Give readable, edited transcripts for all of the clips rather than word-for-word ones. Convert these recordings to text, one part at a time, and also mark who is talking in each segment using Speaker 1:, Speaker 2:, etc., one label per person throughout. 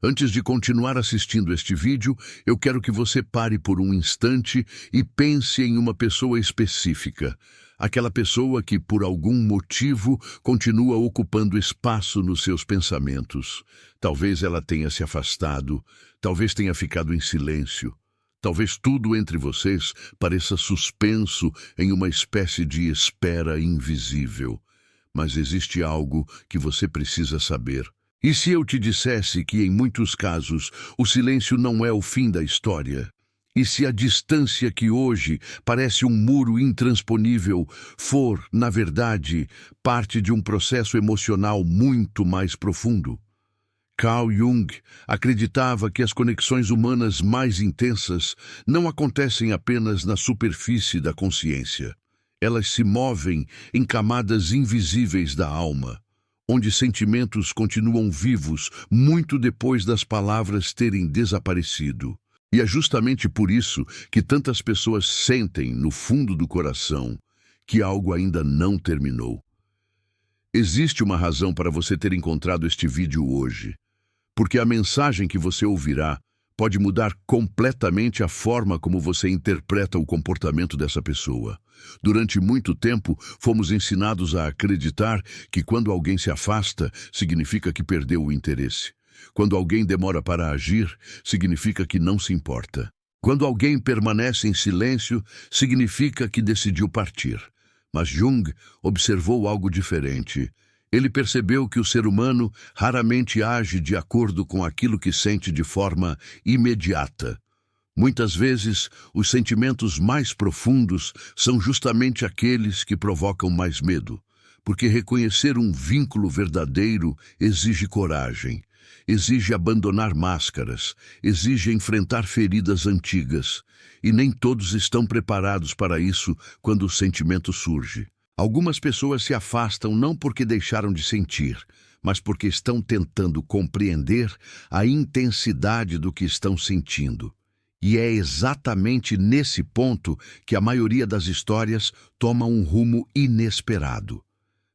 Speaker 1: Antes de continuar assistindo este vídeo, eu quero que você pare por um instante e pense em uma pessoa específica. Aquela pessoa que, por algum motivo, continua ocupando espaço nos seus pensamentos. Talvez ela tenha se afastado, talvez tenha ficado em silêncio. Talvez tudo entre vocês pareça suspenso em uma espécie de espera invisível. Mas existe algo que você precisa saber. E se eu te dissesse que, em muitos casos, o silêncio não é o fim da história? E se a distância que hoje parece um muro intransponível for, na verdade, parte de um processo emocional muito mais profundo? Carl Jung acreditava que as conexões humanas mais intensas não acontecem apenas na superfície da consciência. Elas se movem em camadas invisíveis da alma, onde sentimentos continuam vivos muito depois das palavras terem desaparecido. E é justamente por isso que tantas pessoas sentem, no fundo do coração, que algo ainda não terminou. Existe uma razão para você ter encontrado este vídeo hoje, porque a mensagem que você ouvirá pode mudar completamente a forma como você interpreta o comportamento dessa pessoa. Durante muito tempo, fomos ensinados a acreditar que quando alguém se afasta, significa que perdeu o interesse. Quando alguém demora para agir, significa que não se importa. Quando alguém permanece em silêncio, significa que decidiu partir. Mas Jung observou algo diferente. Ele percebeu que o ser humano raramente age de acordo com aquilo que sente de forma imediata. Muitas vezes, os sentimentos mais profundos são justamente aqueles que provocam mais medo, porque reconhecer um vínculo verdadeiro exige coragem, exige abandonar máscaras, exige enfrentar feridas antigas, e nem todos estão preparados para isso quando o sentimento surge. Algumas pessoas se afastam não porque deixaram de sentir, mas porque estão tentando compreender a intensidade do que estão sentindo. E é exatamente nesse ponto que a maioria das histórias toma um rumo inesperado.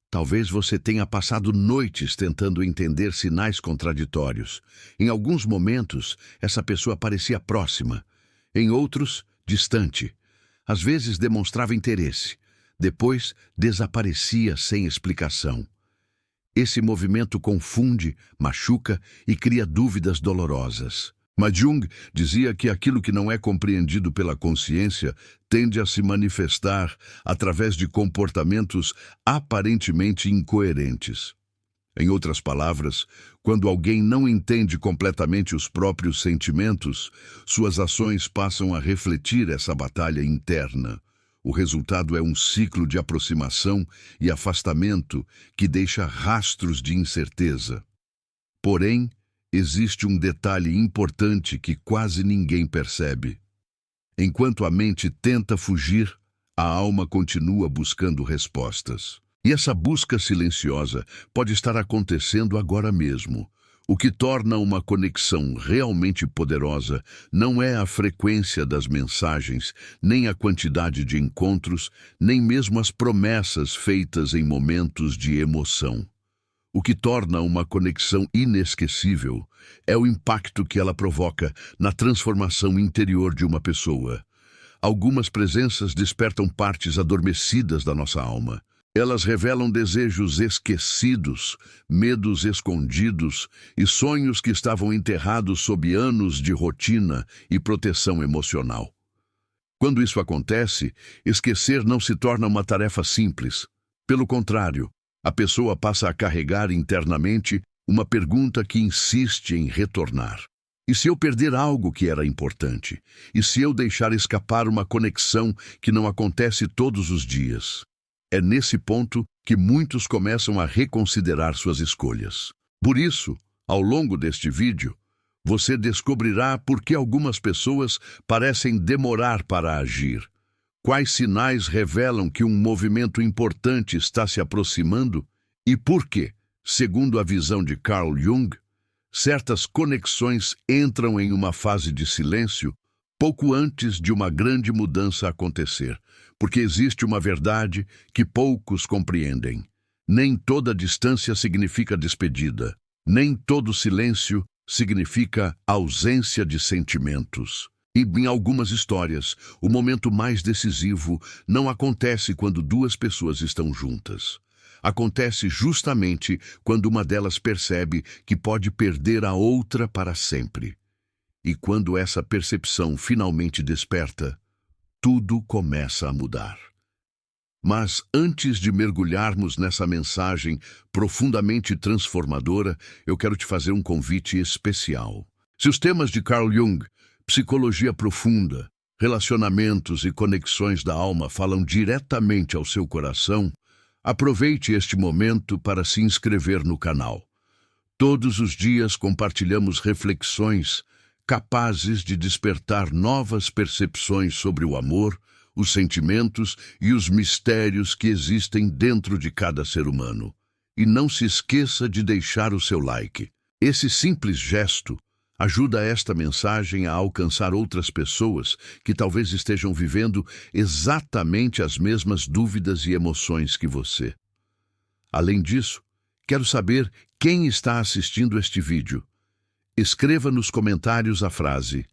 Speaker 1: Talvez você tenha passado noites tentando entender sinais contraditórios. Em alguns momentos, essa pessoa parecia próxima. Em outros, distante. Às vezes demonstrava interesse. Depois, desaparecia sem explicação. Esse movimento confunde, machuca e cria dúvidas dolorosas. Mas Jung dizia que aquilo que não é compreendido pela consciência tende a se manifestar através de comportamentos aparentemente incoerentes. Em outras palavras, quando alguém não entende completamente os próprios sentimentos, suas ações passam a refletir essa batalha interna. O resultado é um ciclo de aproximação e afastamento que deixa rastros de incerteza. Porém, existe um detalhe importante que quase ninguém percebe. Enquanto a mente tenta fugir, a alma continua buscando respostas. E essa busca silenciosa pode estar acontecendo agora mesmo. O que torna uma conexão realmente poderosa não é a frequência das mensagens, nem a quantidade de encontros, nem mesmo as promessas feitas em momentos de emoção. O que torna uma conexão inesquecível é o impacto que ela provoca na transformação interior de uma pessoa. Algumas presenças despertam partes adormecidas da nossa alma. Elas revelam desejos esquecidos, medos escondidos e sonhos que estavam enterrados sob anos de rotina e proteção emocional. Quando isso acontece, esquecer não se torna uma tarefa simples. Pelo contrário, a pessoa passa a carregar internamente uma pergunta que insiste em retornar. E se eu perder algo que era importante? E se eu deixar escapar uma conexão que não acontece todos os dias? É nesse ponto que muitos começam a reconsiderar suas escolhas. Por isso, ao longo deste vídeo, você descobrirá por que algumas pessoas parecem demorar para agir. Quais sinais revelam que um movimento importante está se aproximando? E por que, segundo a visão de Carl Jung, certas conexões entram em uma fase de silêncio pouco antes de uma grande mudança acontecer? Porque existe uma verdade que poucos compreendem. Nem toda distância significa despedida. Nem todo silêncio significa ausência de sentimentos. E em algumas histórias, o momento mais decisivo não acontece quando duas pessoas estão juntas. Acontece justamente quando uma delas percebe que pode perder a outra para sempre. E quando essa percepção finalmente desperta, tudo começa a mudar. Mas antes de mergulharmos nessa mensagem profundamente transformadora, eu quero te fazer um convite especial. Se os temas de Carl Jung, psicologia profunda, relacionamentos e conexões da alma falam diretamente ao seu coração, aproveite este momento para se inscrever no canal. Todos os dias compartilhamos reflexões capazes de despertar novas percepções sobre o amor, os sentimentos e os mistérios que existem dentro de cada ser humano. E não se esqueça de deixar o seu like. Esse simples gesto ajuda esta mensagem a alcançar outras pessoas que talvez estejam vivendo exatamente as mesmas dúvidas e emoções que você. Além disso, quero saber quem está assistindo este vídeo. Escreva nos comentários a frase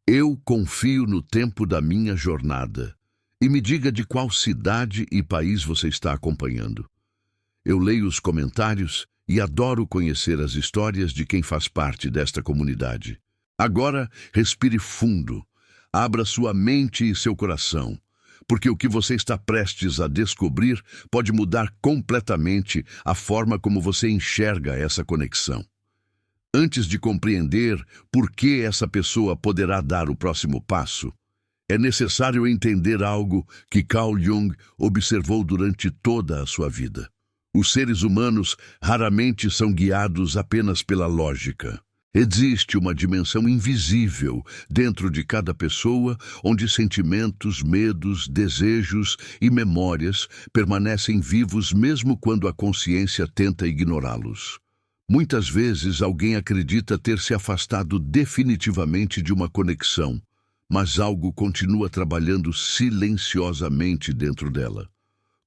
Speaker 1: "Eu confio no tempo da minha jornada" e me diga de qual cidade e país você está acompanhando. Eu leio os comentários e adoro conhecer as histórias de quem faz parte desta comunidade. Agora, respire fundo, abra sua mente e seu coração, porque o que você está prestes a descobrir pode mudar completamente a forma como você enxerga essa conexão. Antes de compreender por que essa pessoa poderá dar o próximo passo, é necessário entender algo que Carl Jung observou durante toda a sua vida. Os seres humanos raramente são guiados apenas pela lógica. Existe uma dimensão invisível dentro de cada pessoa, onde sentimentos, medos, desejos e memórias permanecem vivos mesmo quando a consciência tenta ignorá-los. Muitas vezes alguém acredita ter se afastado definitivamente de uma conexão, mas algo continua trabalhando silenciosamente dentro dela.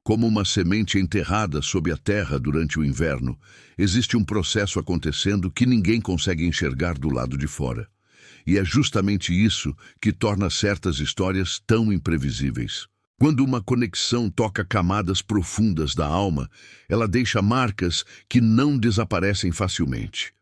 Speaker 1: Como uma semente enterrada sob a terra durante o inverno, existe um processo acontecendo que ninguém consegue enxergar do lado de fora. E é justamente isso que torna certas histórias tão imprevisíveis. Quando uma conexão toca camadas profundas da alma, ela deixa marcas que não desaparecem facilmente.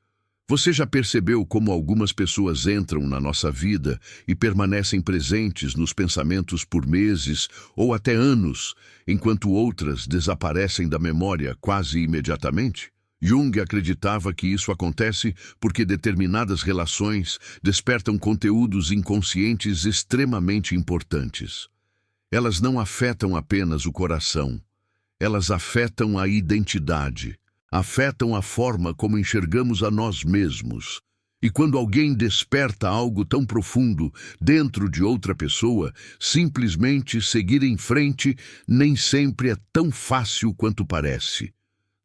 Speaker 1: Você já percebeu como algumas pessoas entram na nossa vida e permanecem presentes nos pensamentos por meses ou até anos, enquanto outras desaparecem da memória quase imediatamente? Jung acreditava que isso acontece porque determinadas relações despertam conteúdos inconscientes extremamente importantes. Elas não afetam apenas o coração, elas afetam a identidade. Afetam a forma como enxergamos a nós mesmos. E quando alguém desperta algo tão profundo dentro de outra pessoa, simplesmente seguir em frente nem sempre é tão fácil quanto parece.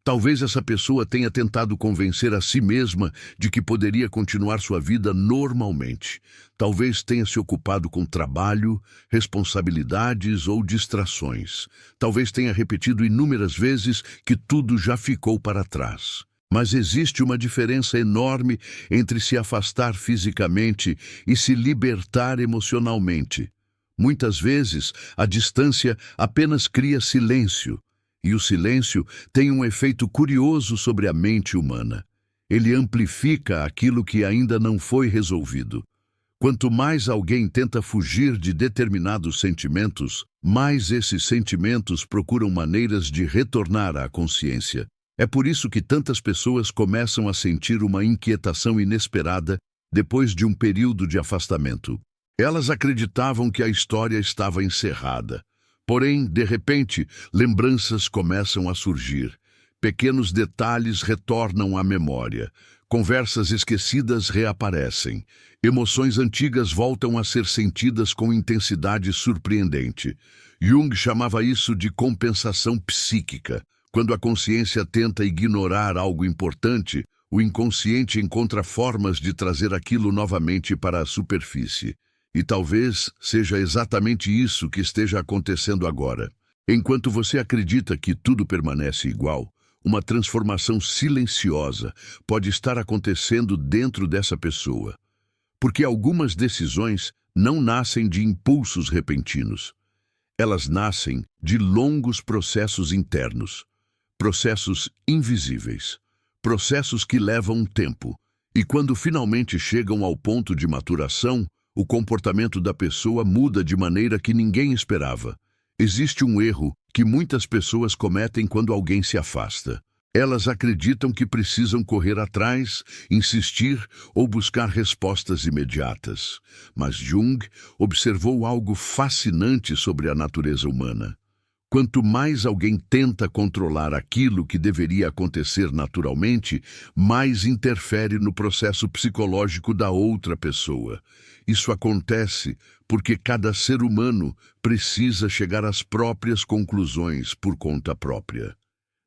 Speaker 1: Talvez essa pessoa tenha tentado convencer a si mesma de que poderia continuar sua vida normalmente. Talvez tenha se ocupado com trabalho, responsabilidades ou distrações. Talvez tenha repetido inúmeras vezes que tudo já ficou para trás. Mas existe uma diferença enorme entre se afastar fisicamente e se libertar emocionalmente. Muitas vezes, a distância apenas cria silêncio. E o silêncio tem um efeito curioso sobre a mente humana. Ele amplifica aquilo que ainda não foi resolvido. Quanto mais alguém tenta fugir de determinados sentimentos, mais esses sentimentos procuram maneiras de retornar à consciência. É por isso que tantas pessoas começam a sentir uma inquietação inesperada depois de um período de afastamento. Elas acreditavam que a história estava encerrada. Porém, de repente, lembranças começam a surgir. Pequenos detalhes retornam à memória. Conversas esquecidas reaparecem. Emoções antigas voltam a ser sentidas com intensidade surpreendente. Jung chamava isso de compensação psíquica. Quando a consciência tenta ignorar algo importante, o inconsciente encontra formas de trazer aquilo novamente para a superfície. E talvez seja exatamente isso que esteja acontecendo agora. Enquanto você acredita que tudo permanece igual, uma transformação silenciosa pode estar acontecendo dentro dessa pessoa. Porque algumas decisões não nascem de impulsos repentinos. Elas nascem de longos processos internos, processos invisíveis, processos que levam tempo. E quando finalmente chegam ao ponto de maturação, o comportamento da pessoa muda de maneira que ninguém esperava. Existe um erro que muitas pessoas cometem quando alguém se afasta. Elas acreditam que precisam correr atrás, insistir ou buscar respostas imediatas. Mas Jung observou algo fascinante sobre a natureza humana. Quanto mais alguém tenta controlar aquilo que deveria acontecer naturalmente, mais interfere no processo psicológico da outra pessoa. Isso acontece porque cada ser humano precisa chegar às próprias conclusões por conta própria.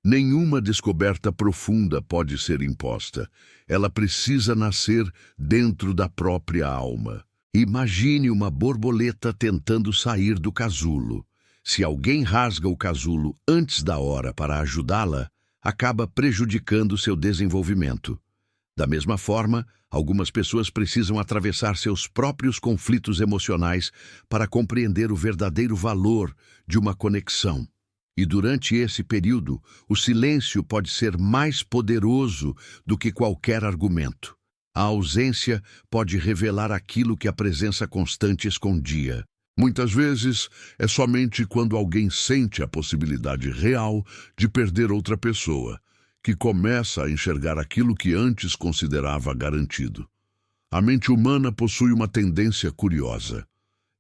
Speaker 1: Nenhuma descoberta profunda pode ser imposta. Ela precisa nascer dentro da própria alma. Imagine uma borboleta tentando sair do casulo. Se alguém rasga o casulo antes da hora para ajudá-la, acaba prejudicando seu desenvolvimento. Da mesma forma, algumas pessoas precisam atravessar seus próprios conflitos emocionais para compreender o verdadeiro valor de uma conexão. E durante esse período, o silêncio pode ser mais poderoso do que qualquer argumento. A ausência pode revelar aquilo que a presença constante escondia. Muitas vezes, é somente quando alguém sente a possibilidade real de perder outra pessoa, que começa a enxergar aquilo que antes considerava garantido. A mente humana possui uma tendência curiosa.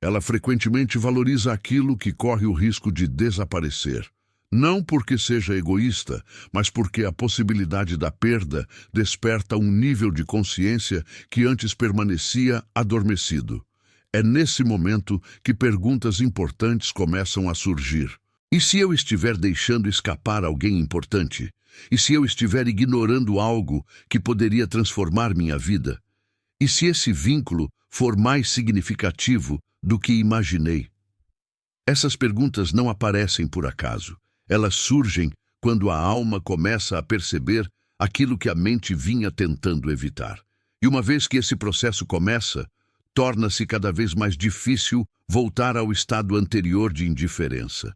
Speaker 1: Ela frequentemente valoriza aquilo que corre o risco de desaparecer. Não porque seja egoísta, mas porque a possibilidade da perda desperta um nível de consciência que antes permanecia adormecido. É nesse momento que perguntas importantes começam a surgir. E se eu estiver deixando escapar alguém importante? E se eu estiver ignorando algo que poderia transformar minha vida? E se esse vínculo for mais significativo do que imaginei? Essas perguntas não aparecem por acaso. Elas surgem quando a alma começa a perceber aquilo que a mente vinha tentando evitar. E uma vez que esse processo começa, torna-se cada vez mais difícil voltar ao estado anterior de indiferença.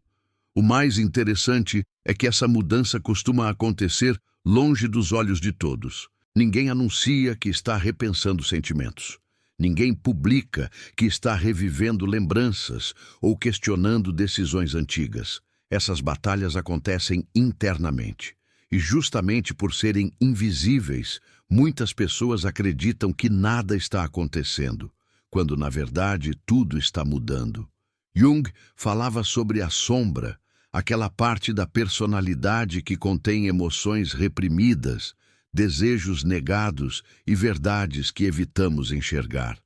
Speaker 1: O mais interessante é que essa mudança costuma acontecer longe dos olhos de todos. Ninguém anuncia que está repensando sentimentos. Ninguém publica que está revivendo lembranças ou questionando decisões antigas. Essas batalhas acontecem internamente. E justamente por serem invisíveis, muitas pessoas acreditam que nada está acontecendo, quando na verdade tudo está mudando. Jung falava sobre a sombra, aquela parte da personalidade que contém emoções reprimidas, desejos negados e verdades que evitamos enxergar.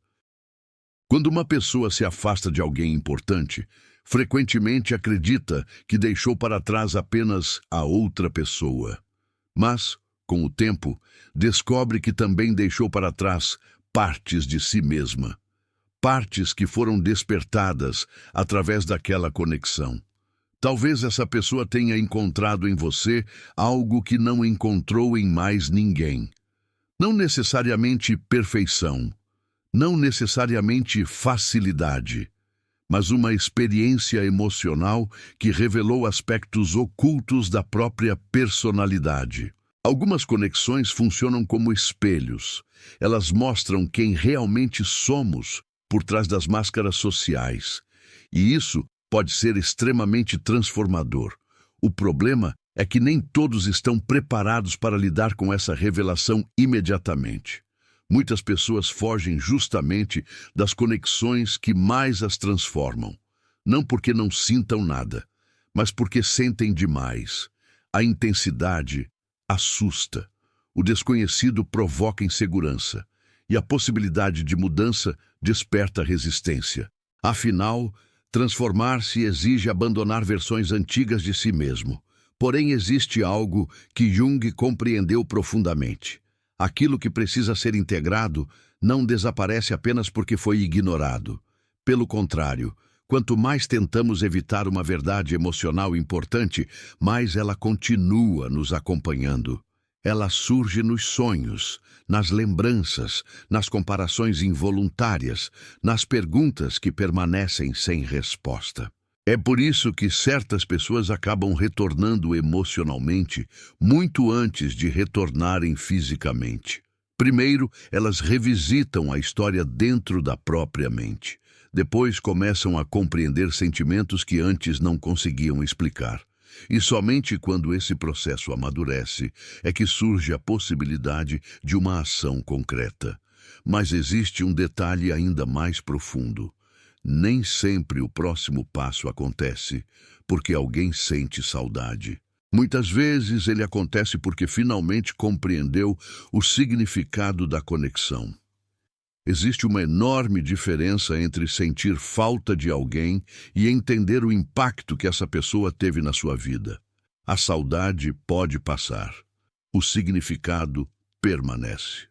Speaker 1: Quando uma pessoa se afasta de alguém importante, frequentemente acredita que deixou para trás apenas a outra pessoa. Mas, com o tempo, descobre que também deixou para trás partes de si mesma. Partes que foram despertadas através daquela conexão. Talvez essa pessoa tenha encontrado em você algo que não encontrou em mais ninguém. Não necessariamente perfeição, não necessariamente facilidade, mas uma experiência emocional que revelou aspectos ocultos da própria personalidade. Algumas conexões funcionam como espelhos. Elas mostram quem realmente somos por trás das máscaras sociais. E isso pode ser extremamente transformador. O problema é que nem todos estão preparados para lidar com essa revelação imediatamente. Muitas pessoas fogem justamente das conexões que mais as transformam. Não porque não sintam nada, mas porque sentem demais. A intensidade assusta. O desconhecido provoca insegurança. E a possibilidade de mudança desperta resistência. Afinal, transformar-se exige abandonar versões antigas de si mesmo. Porém, existe algo que Jung compreendeu profundamente. Aquilo que precisa ser integrado não desaparece apenas porque foi ignorado. Pelo contrário, Quanto mais tentamos evitar uma verdade emocional importante, mais ela continua nos acompanhando. Ela surge nos sonhos, nas lembranças, nas comparações involuntárias, nas perguntas que permanecem sem resposta. É por isso que certas pessoas acabam retornando emocionalmente muito antes de retornarem fisicamente. Primeiro, elas revisitam a história dentro da própria mente. Depois começam a compreender sentimentos que antes não conseguiam explicar. E somente quando esse processo amadurece é que surge a possibilidade de uma ação concreta. Mas existe um detalhe ainda mais profundo. Nem sempre o próximo passo acontece porque alguém sente saudade. Muitas vezes ele acontece porque finalmente compreendeu o significado da conexão. Existe uma enorme diferença entre sentir falta de alguém e entender o impacto que essa pessoa teve na sua vida. A saudade pode passar. O significado permanece.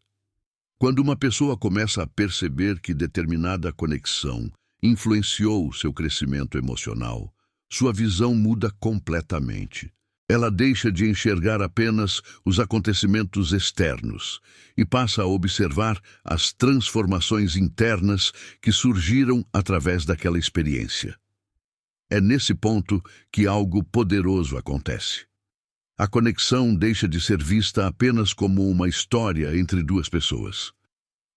Speaker 1: Quando uma pessoa começa a perceber que determinada conexão influenciou o seu crescimento emocional, sua visão muda completamente. Ela deixa de enxergar apenas os acontecimentos externos e passa a observar as transformações internas que surgiram através daquela experiência. É nesse ponto que algo poderoso acontece. A conexão deixa de ser vista apenas como uma história entre duas pessoas.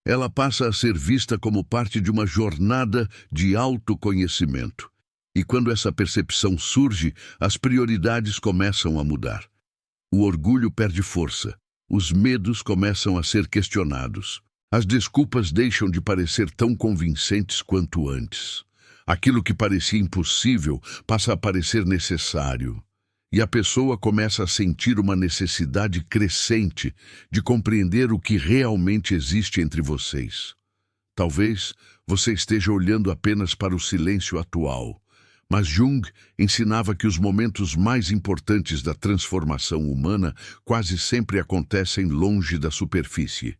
Speaker 1: Ela passa a ser vista como parte de uma jornada de autoconhecimento. E quando essa percepção surge, as prioridades começam a mudar. O orgulho perde força, os medos começam a ser questionados. As desculpas deixam de parecer tão convincentes quanto antes. Aquilo que parecia impossível passa a parecer necessário. E a pessoa começa a sentir uma necessidade crescente de compreender o que realmente existe entre vocês. Talvez você esteja olhando apenas para o silêncio atual, mas Jung ensinava que os momentos mais importantes da transformação humana quase sempre acontecem longe da superfície.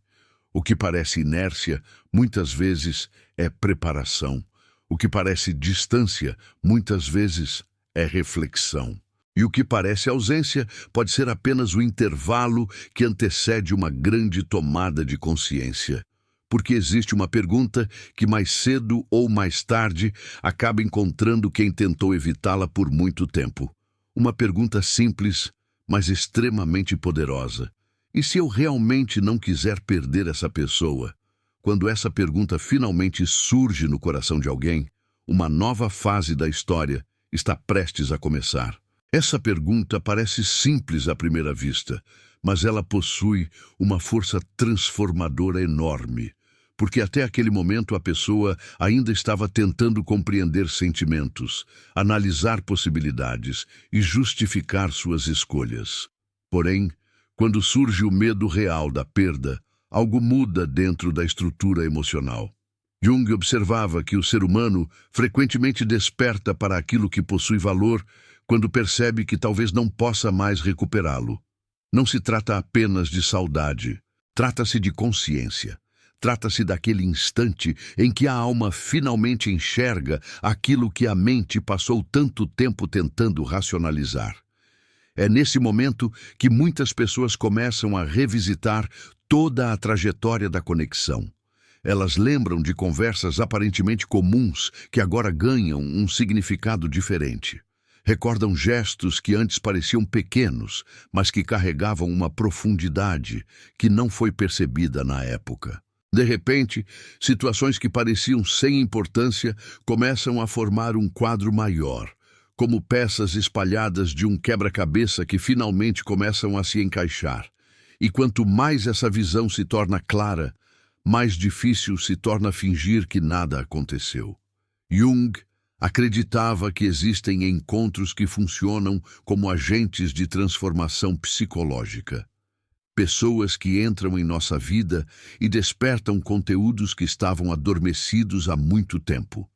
Speaker 1: O que parece inércia, muitas vezes, é preparação. O que parece distância, muitas vezes, é reflexão. E o que parece ausência pode ser apenas o intervalo que antecede uma grande tomada de consciência. Porque existe uma pergunta que mais cedo ou mais tarde acaba encontrando quem tentou evitá-la por muito tempo. Uma pergunta simples, mas extremamente poderosa. E se eu realmente não quiser perder essa pessoa? Quando essa pergunta finalmente surge no coração de alguém, uma nova fase da história está prestes a começar. Essa pergunta parece simples à primeira vista, mas ela possui uma força transformadora enorme. Porque até aquele momento a pessoa ainda estava tentando compreender sentimentos, analisar possibilidades e justificar suas escolhas. Porém, quando surge o medo real da perda, algo muda dentro da estrutura emocional. Jung observava que o ser humano frequentemente desperta para aquilo que possui valor quando percebe que talvez não possa mais recuperá-lo. Não se trata apenas de saudade, trata-se de consciência. Trata-se daquele instante em que a alma finalmente enxerga aquilo que a mente passou tanto tempo tentando racionalizar. É nesse momento que muitas pessoas começam a revisitar toda a trajetória da conexão. Elas lembram de conversas aparentemente comuns que agora ganham um significado diferente. Recordam gestos que antes pareciam pequenos, mas que carregavam uma profundidade que não foi percebida na época. De repente, situações que pareciam sem importância começam a formar um quadro maior, como peças espalhadas de um quebra-cabeça que finalmente começam a se encaixar. E quanto mais essa visão se torna clara, mais difícil se torna fingir que nada aconteceu. Jung acreditava que existem encontros que funcionam como agentes de transformação psicológica. Pessoas que entram em nossa vida e despertam conteúdos que estavam adormecidos há muito tempo.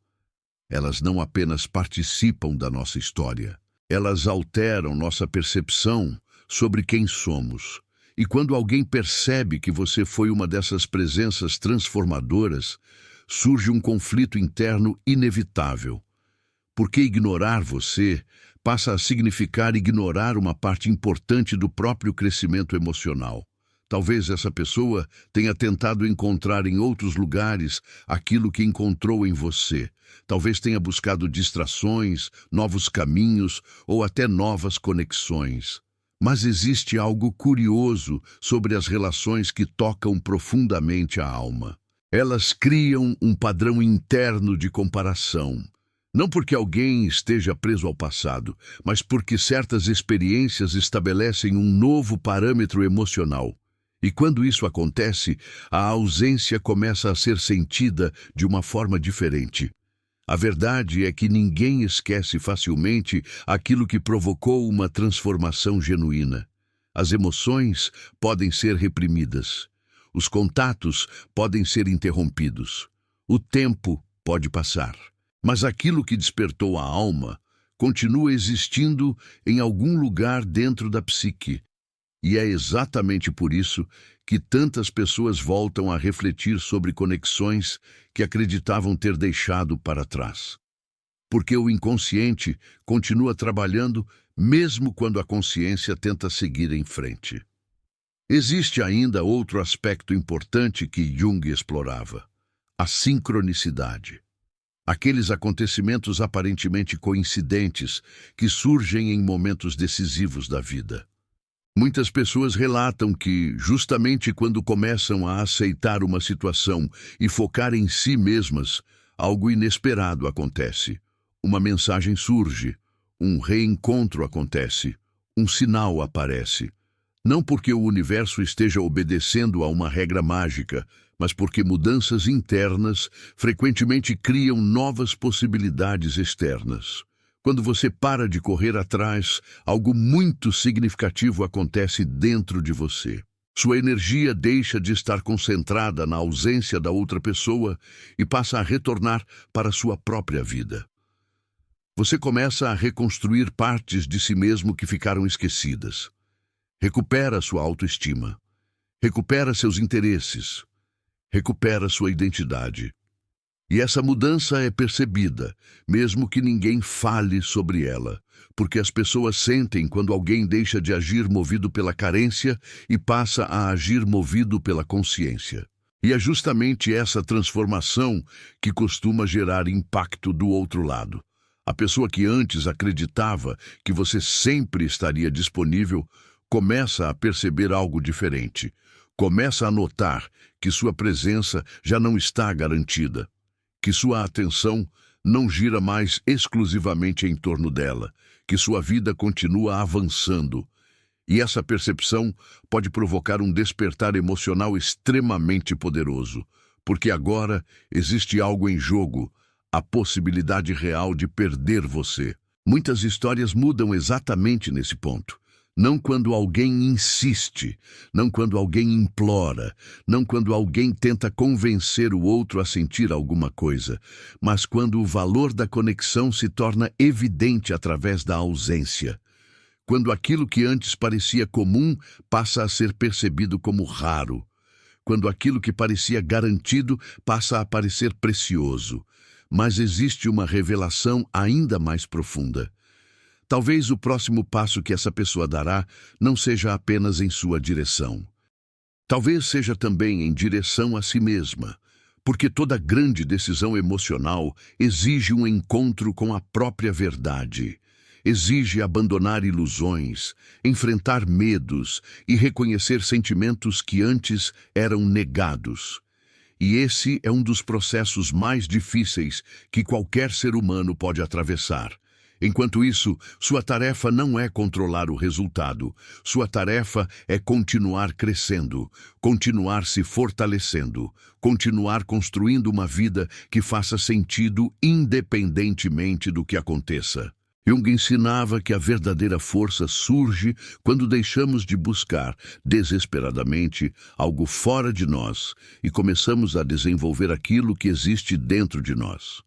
Speaker 1: Elas não apenas participam da nossa história, elas alteram nossa percepção sobre quem somos. E quando alguém percebe que você foi uma dessas presenças transformadoras, surge um conflito interno inevitável. Porque ignorar você passa a significar ignorar uma parte importante do próprio crescimento emocional. Talvez essa pessoa tenha tentado encontrar em outros lugares aquilo que encontrou em você. Talvez tenha buscado distrações, novos caminhos ou até novas conexões. Mas existe algo curioso sobre as relações que tocam profundamente a alma. Elas criam um padrão interno de comparação. Não porque alguém esteja preso ao passado, mas porque certas experiências estabelecem um novo parâmetro emocional. E quando isso acontece, a ausência começa a ser sentida de uma forma diferente. A verdade é que ninguém esquece facilmente aquilo que provocou uma transformação genuína. As emoções podem ser reprimidas. Os contatos podem ser interrompidos. O tempo pode passar. Mas aquilo que despertou a alma continua existindo em algum lugar dentro da psique. E é exatamente por isso que tantas pessoas voltam a refletir sobre conexões que acreditavam ter deixado para trás. Porque o inconsciente continua trabalhando mesmo quando a consciência tenta seguir em frente. Existe ainda outro aspecto importante que Jung explorava: a sincronicidade. Aqueles acontecimentos aparentemente coincidentes que surgem em momentos decisivos da vida. Muitas pessoas relatam que, justamente quando começam a aceitar uma situação e focar em si mesmas, algo inesperado acontece. Uma mensagem surge, um reencontro acontece, um sinal aparece. Não porque o universo esteja obedecendo a uma regra mágica, mas porque mudanças internas frequentemente criam novas possibilidades externas. Quando você para de correr atrás, algo muito significativo acontece dentro de você. Sua energia deixa de estar concentrada na ausência da outra pessoa e passa a retornar para sua própria vida. Você começa a reconstruir partes de si mesmo que ficaram esquecidas. Recupera sua autoestima. Recupera seus interesses. Recupera sua identidade. E essa mudança é percebida, mesmo que ninguém fale sobre ela, porque as pessoas sentem quando alguém deixa de agir movido pela carência e passa a agir movido pela consciência. E é justamente essa transformação que costuma gerar impacto do outro lado. A pessoa que antes acreditava que você sempre estaria disponível começa a perceber algo diferente. Começa a notar que sua presença já não está garantida, que sua atenção não gira mais exclusivamente em torno dela, que sua vida continua avançando. E essa percepção pode provocar um despertar emocional extremamente poderoso, porque agora existe algo em jogo, a possibilidade real de perder você. Muitas histórias mudam exatamente nesse ponto. Não quando alguém insiste, não quando alguém implora, não quando alguém tenta convencer o outro a sentir alguma coisa, mas quando o valor da conexão se torna evidente através da ausência. Quando aquilo que antes parecia comum passa a ser percebido como raro. Quando aquilo que parecia garantido passa a parecer precioso. Mas existe uma revelação ainda mais profunda. Talvez o próximo passo que essa pessoa dará não seja apenas em sua direção. Talvez seja também em direção a si mesma, porque toda grande decisão emocional exige um encontro com a própria verdade. Exige abandonar ilusões, enfrentar medos e reconhecer sentimentos que antes eram negados. E esse é um dos processos mais difíceis que qualquer ser humano pode atravessar. Enquanto isso, sua tarefa não é controlar o resultado. Sua tarefa é continuar crescendo, continuar se fortalecendo, continuar construindo uma vida que faça sentido independentemente do que aconteça. Jung ensinava que a verdadeira força surge quando deixamos de buscar desesperadamente algo fora de nós e começamos a desenvolver aquilo que existe dentro de nós.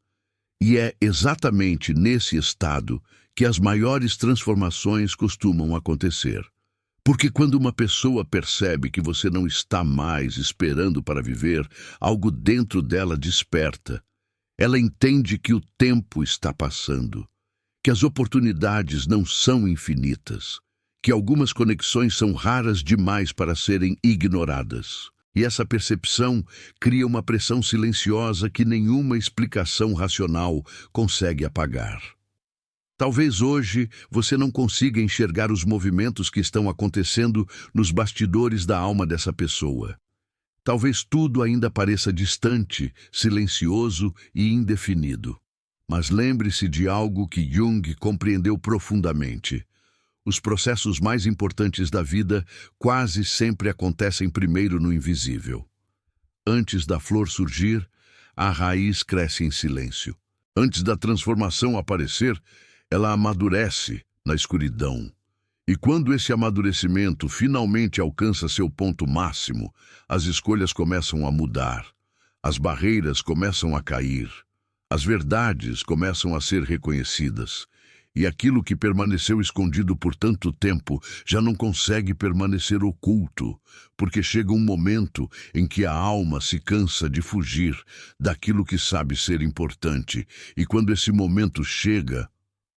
Speaker 1: E é exatamente nesse estado que as maiores transformações costumam acontecer. Porque quando uma pessoa percebe que você não está mais esperando para viver, algo dentro dela desperta. Ela entende que o tempo está passando, que as oportunidades não são infinitas, que algumas conexões são raras demais para serem ignoradas. E essa percepção cria uma pressão silenciosa que nenhuma explicação racional consegue apagar. Talvez hoje você não consiga enxergar os movimentos que estão acontecendo nos bastidores da alma dessa pessoa. Talvez tudo ainda pareça distante, silencioso e indefinido. Mas lembre-se de algo que Jung compreendeu profundamente. Os processos mais importantes da vida quase sempre acontecem primeiro no invisível. Antes da flor surgir, a raiz cresce em silêncio. Antes da transformação aparecer, ela amadurece na escuridão. E quando esse amadurecimento finalmente alcança seu ponto máximo, as escolhas começam a mudar, as barreiras começam a cair, as verdades começam a ser reconhecidas, e aquilo que permaneceu escondido por tanto tempo já não consegue permanecer oculto, porque chega um momento em que a alma se cansa de fugir daquilo que sabe ser importante, e quando esse momento chega,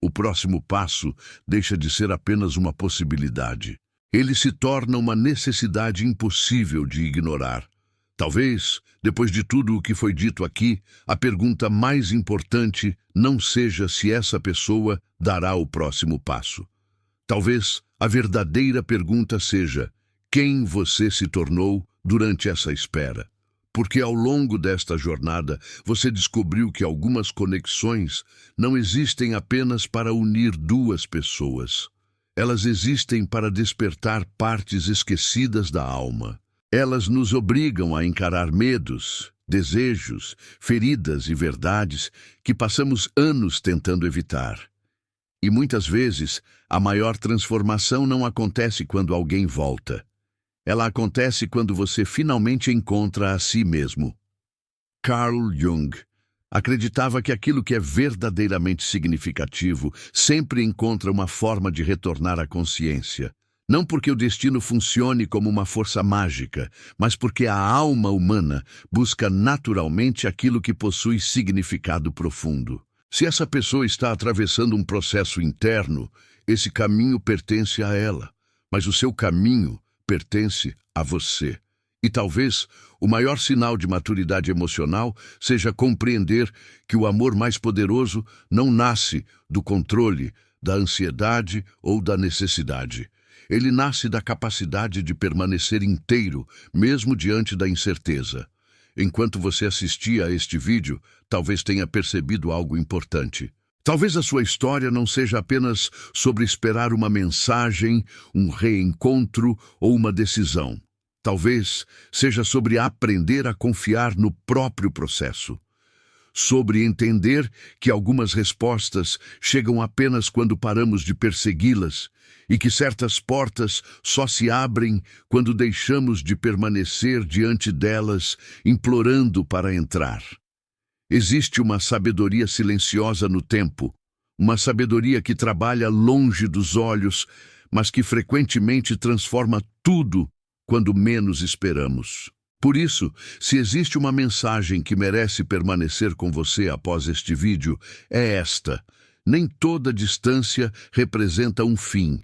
Speaker 1: o próximo passo deixa de ser apenas uma possibilidade. Ele se torna uma necessidade impossível de ignorar. Talvez, depois de tudo o que foi dito aqui, a pergunta mais importante não seja se essa pessoa dará o próximo passo. Talvez a verdadeira pergunta seja: quem você se tornou durante essa espera? Porque ao longo desta jornada, você descobriu que algumas conexões não existem apenas para unir duas pessoas. Elas existem para despertar partes esquecidas da alma. Elas nos obrigam a encarar medos, desejos, feridas e verdades que passamos anos tentando evitar. E muitas vezes, a maior transformação não acontece quando alguém volta. Ela acontece quando você finalmente encontra a si mesmo. Carl Jung acreditava que aquilo que é verdadeiramente significativo sempre encontra uma forma de retornar à consciência. Não porque o destino funcione como uma força mágica, mas porque a alma humana busca naturalmente aquilo que possui significado profundo. Se essa pessoa está atravessando um processo interno, esse caminho pertence a ela, mas o seu caminho pertence a você. E talvez o maior sinal de maturidade emocional seja compreender que o amor mais poderoso não nasce do controle, da ansiedade ou da necessidade. Ele nasce da capacidade de permanecer inteiro, mesmo diante da incerteza. Enquanto você assistia a este vídeo, talvez tenha percebido algo importante. Talvez a sua história não seja apenas sobre esperar uma mensagem, um reencontro ou uma decisão. Talvez seja sobre aprender a confiar no próprio processo. Sobre entender que algumas respostas chegam apenas quando paramos de persegui-las e que certas portas só se abrem quando deixamos de permanecer diante delas, implorando para entrar. Existe uma sabedoria silenciosa no tempo, uma sabedoria que trabalha longe dos olhos, mas que frequentemente transforma tudo quando menos esperamos. Por isso, se existe uma mensagem que merece permanecer com você após este vídeo, é esta: nem toda distância representa um fim,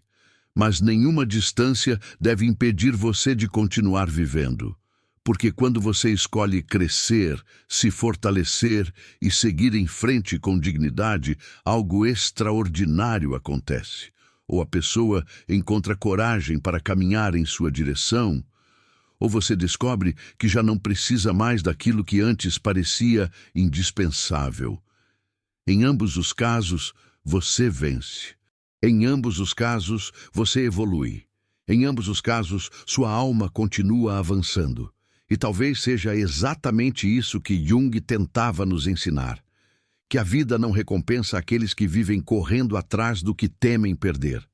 Speaker 1: mas nenhuma distância deve impedir você de continuar vivendo. Porque quando você escolhe crescer, se fortalecer e seguir em frente com dignidade, algo extraordinário acontece. Ou a pessoa encontra coragem para caminhar em sua direção, ou você descobre que já não precisa mais daquilo que antes parecia indispensável. Em ambos os casos, você vence. Em ambos os casos, você evolui. Em ambos os casos, sua alma continua avançando. E talvez seja exatamente isso que Jung tentava nos ensinar. Que a vida não recompensa aqueles que vivem correndo atrás do que temem perder.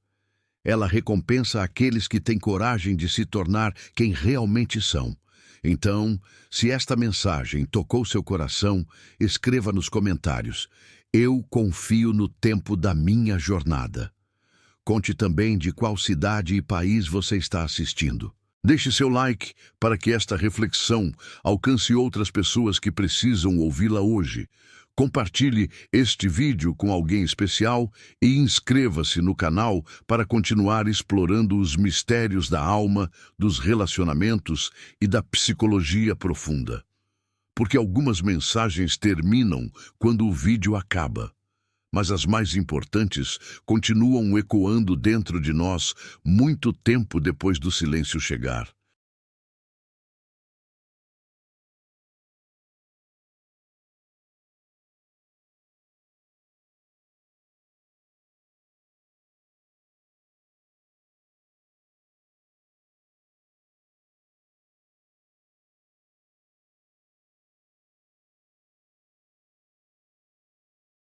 Speaker 1: Ela recompensa aqueles que têm coragem de se tornar quem realmente são. Então, se esta mensagem tocou seu coração, escreva nos comentários: eu confio no tempo da minha jornada. Conte também de qual cidade e país você está assistindo. Deixe seu like para que esta reflexão alcance outras pessoas que precisam ouvi-la hoje. Compartilhe este vídeo com alguém especial e inscreva-se no canal para continuar explorando os mistérios da alma, dos relacionamentos e da psicologia profunda. Porque algumas mensagens terminam quando o vídeo acaba, mas as mais importantes continuam ecoando dentro de nós muito tempo depois do silêncio chegar.